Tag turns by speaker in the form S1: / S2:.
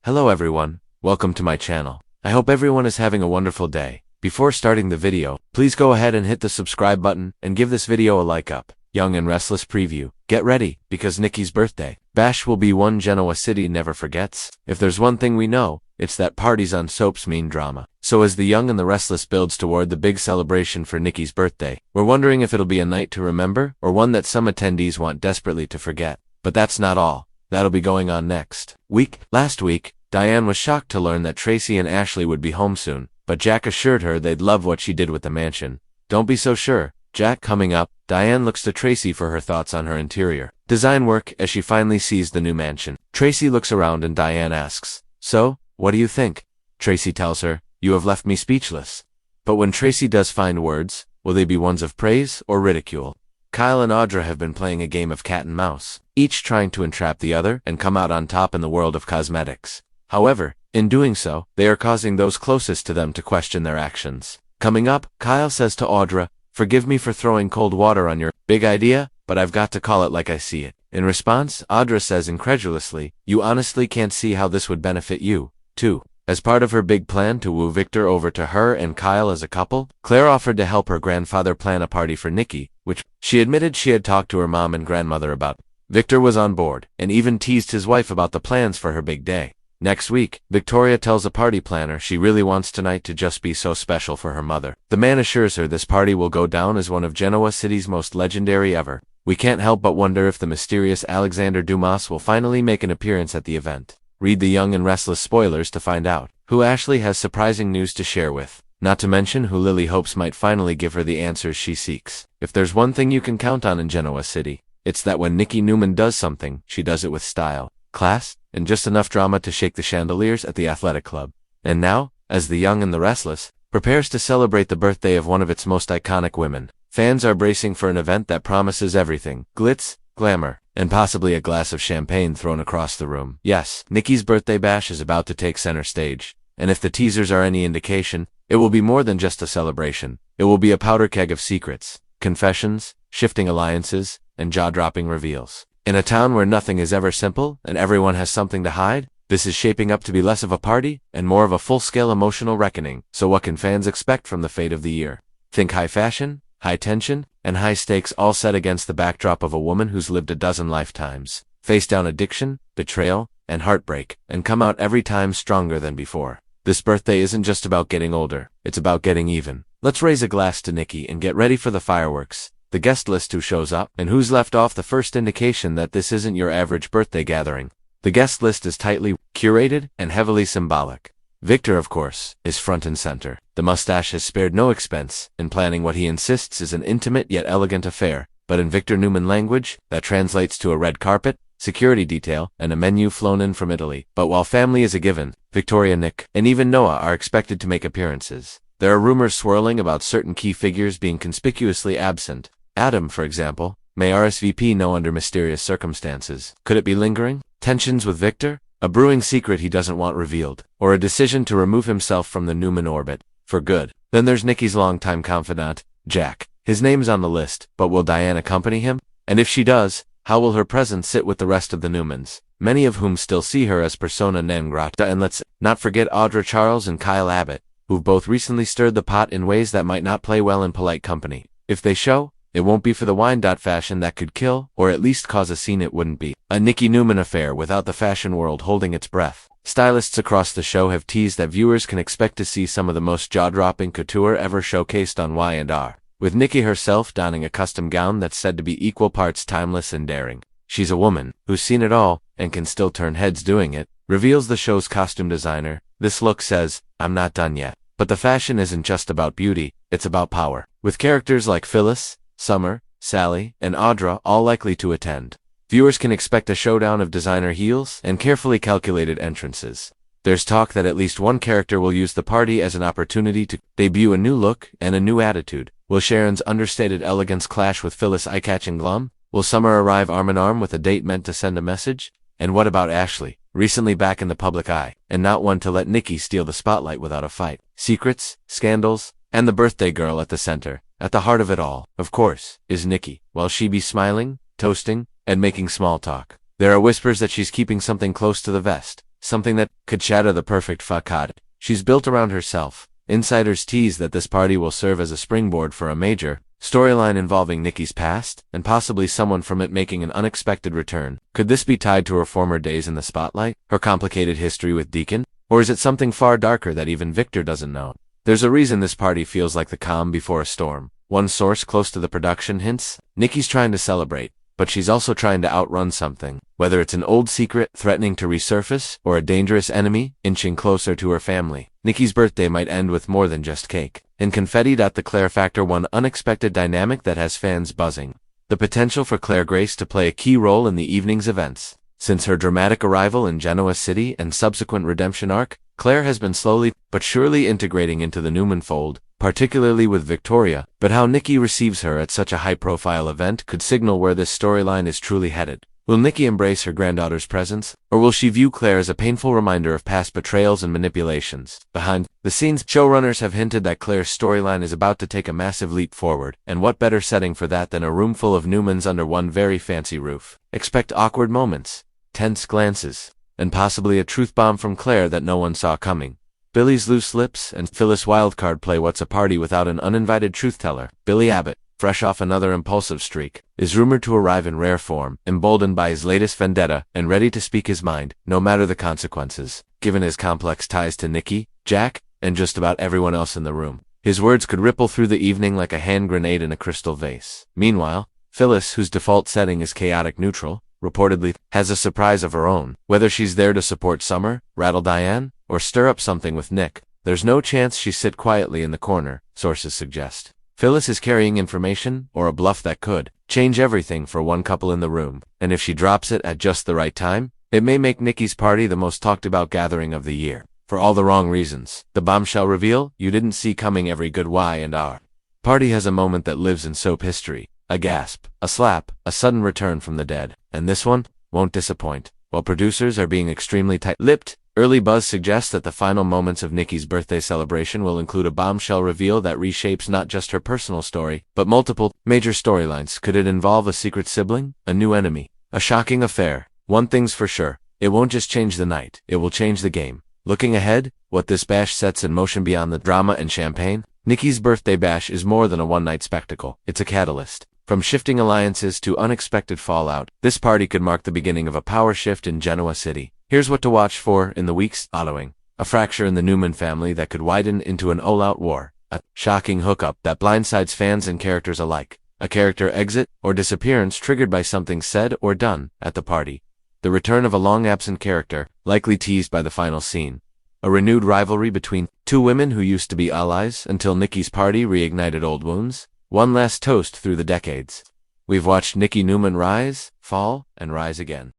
S1: Hello everyone, welcome to my channel. I hope everyone is having a wonderful day. Before starting the video, please go ahead and hit the subscribe button and give this video a like up. Young and Restless preview. Get ready, because Nikki's birthday bash will be one Genoa city never forgets. If there's one thing we know, it's that parties on soaps mean drama. So as the Young and the Restless builds toward the big celebration for Nikki's birthday, we're wondering if it'll be a night to remember or one that some attendees want desperately to forget. But that's not all. That'll be going on next week. Last week, Diane was shocked to learn that Tracy and Ashley would be home soon, but Jack assured her they'd love what she did with the mansion. Don't be so sure, Jack. Coming up, Diane looks to Tracy for her thoughts on her interior design work as she finally sees the new mansion. Tracy looks around and Diane asks, "So, what do you think?" Tracy tells her, "You have left me speechless." But when Tracy does find words, will they be ones of praise or ridicule? Kyle and Audra have been playing a game of cat and mouse, each trying to entrap the other and come out on top in the world of cosmetics. However, in doing so, they are causing those closest to them to question their actions. Coming up, Kyle says to Audra, "Forgive me for throwing cold water on your big idea, but I've got to call it like I see it." In response, Audra says incredulously, "You honestly can't see how this would benefit you, too." As part of her big plan to woo Victor over to her and Kyle as a couple, Claire offered to help her grandfather plan a party for Nikki, which she admitted she had talked to her mom and grandmother about. Victor was on board, and even teased his wife about the plans for her big day. Next week, Victoria tells a party planner she really wants tonight to just be so special for her mother. The man assures her this party will go down as one of Genoa City's most legendary ever. We can't help but wonder if the mysterious Alexander Dumas will finally make an appearance at the event. Read the Young and Restless spoilers to find out who Ashley has surprising news to share with, not to mention who Lily hopes might finally give her the answers she seeks. If there's one thing you can count on in Genoa City, it's that when Nikki Newman does something, she does it with style, class, and just enough drama to shake the chandeliers at the athletic club. And now, as the Young and the Restless prepares to celebrate the birthday of one of its most iconic women, fans are bracing for an event that promises everything: glitz, glamour, and possibly a glass of champagne thrown across the room. Yes, Nikki's birthday bash is about to take center stage, and if the teasers are any indication, it will be more than just a celebration. It will be a powder keg of secrets, confessions, shifting alliances, and jaw-dropping reveals. In a town where nothing is ever simple and everyone has something to hide, this is shaping up to be less of a party and more of a full-scale emotional reckoning. So what can fans expect from the fate of the year? Think high fashion, high tension, and high stakes, all set against the backdrop of a woman who's lived a dozen lifetimes, faced down addiction, betrayal, and heartbreak, and come out every time stronger than before. This birthday isn't just about getting older, it's about getting even. Let's raise a glass to Nikki and get ready for the fireworks, the guest list, who shows up, and who's left off, the first indication that this isn't your average birthday gathering. The guest list is tightly curated and heavily symbolic. Victor, of course, is front and center. The mustache has spared no expense in planning what he insists is an intimate yet elegant affair, but in Victor Newman language, that translates to a red carpet, security detail, and a menu flown in from Italy. But while family is a given, Victoria, Nick, and even Noah are expected to make appearances. There are rumors swirling about certain key figures being conspicuously absent. Adam, for example, may RSVP no under mysterious circumstances. Could it be lingering tensions with Victor? A brewing secret he doesn't want revealed, or a decision to remove himself from the Newman orbit for good? Then there's Nikki's longtime confidant, Jack. His name's on the list, but will Diane accompany him? And if she does, how will her presence sit with the rest of the Newmans, many of whom still see her as persona non grata? And let's not forget Audra Charles and Kyle Abbott, who've both recently stirred the pot in ways that might not play well in polite company. If they show, it won't be for the wine. Fashion that could kill, or at least cause a scene. It wouldn't be a Nikki Newman affair without the fashion world holding its breath. Stylists across the show have teased that viewers can expect to see some of the most jaw-dropping couture ever showcased on Y&R, with Nikki herself donning a custom gown that's said to be equal parts timeless and daring. She's a woman who's seen it all and can still turn heads doing it, reveals the show's costume designer. This look says, "I'm not done yet." But the fashion isn't just about beauty, it's about power. With characters like Phyllis, Summer, Sally, and Audra all likely to attend, viewers can expect a showdown of designer heels and carefully calculated entrances. There's talk that at least one character will use the party as an opportunity to debut a new look and a new attitude. Will Sharon's understated elegance clash with Phyllis' eye-catching glum? Will Summer arrive arm-in-arm with a date meant to send a message? And what about Ashley, recently back in the public eye, and not one to let Nikki steal the spotlight without a fight? Secrets, scandals, and the birthday girl at the center. At the heart of it all, of course, is Nikki. While she be smiling, toasting, and making small talk, there are whispers that she's keeping something close to the vest, something that could shatter the perfect facade she's built around herself. Insiders tease that this party will serve as a springboard for a major storyline involving Nikki's past, and possibly someone from it making an unexpected return. Could this be tied to her former days in the spotlight, her complicated history with Deacon? Or is it something far darker that even Victor doesn't know? There's a reason this party feels like the calm before a storm. One source close to the production hints, Nikki's trying to celebrate, but she's also trying to outrun something. Whether it's an old secret threatening to resurface, or a dangerous enemy inching closer to her family, Nikki's birthday might end with more than just cake and confetti. The Clare factor, one unexpected dynamic that has fans buzzing. The potential for Clare Grace to play a key role in the evening's events. Since her dramatic arrival in Genoa City and subsequent redemption arc, Clare has been slowly but surely integrating into the Newman fold, particularly with Victoria. But how Nikki receives her at such a high-profile event could signal where this storyline is truly headed. Will Nikki embrace her granddaughter's presence, or will she view Clare as a painful reminder of past betrayals and manipulations? Behind the scenes, showrunners have hinted that Clare's storyline is about to take a massive leap forward, and what better setting for that than a room full of Newmans under one very fancy roof? Expect awkward moments, tense glances, and possibly a truth bomb from Clare that no one saw coming. Billy's loose lips and Phyllis Wildcard play what's a party without an uninvited truth-teller. Billy Abbott, fresh off another impulsive streak, is rumored to arrive in rare form, emboldened by his latest vendetta, and ready to speak his mind, no matter the consequences. Given his complex ties to Nikki, Jack, and just about everyone else in the room, his words could ripple through the evening like a hand grenade in a crystal vase. Meanwhile, Phyllis, whose default setting is chaotic neutral, reportedly has a surprise of her own. Whether she's there to support Summer, rattle Diane, or stir up something with Nick, there's no chance she sit quietly in the corner, sources suggest. Phyllis is carrying information, or a bluff that could change everything for one couple in the room, and if she drops it at just the right time, it may make Nikki's party the most talked about gathering of the year. For all the wrong reasons. The bombshell reveal you didn't see coming. Every good Y&R party has a moment that lives in soap history. A gasp, a slap, a sudden return from the dead. And this one won't disappoint. While producers are being extremely tight-lipped, early buzz suggests that the final moments of Nikki's birthday celebration will include a bombshell reveal that reshapes not just her personal story, but multiple major storylines. Could it involve a secret sibling, a new enemy, a shocking affair? One thing's for sure, it won't just change the night, it will change the game. Looking ahead, what this bash sets in motion beyond the drama and champagne? Nikki's birthday bash is more than a one-night spectacle. It's a catalyst. From shifting alliances to unexpected fallout, this party could mark the beginning of a power shift in Genoa City. Here's what to watch for in the weeks following. A fracture in the Newman family that could widen into an all-out war. A shocking hookup that blindsides fans and characters alike. A character exit or disappearance triggered by something said or done at the party. The return of a long-absent character, likely teased by the final scene. A renewed rivalry between two women who used to be allies until Nikki's party reignited old wounds. One last toast through the decades. We've watched Nikki Newman rise, fall, and rise again.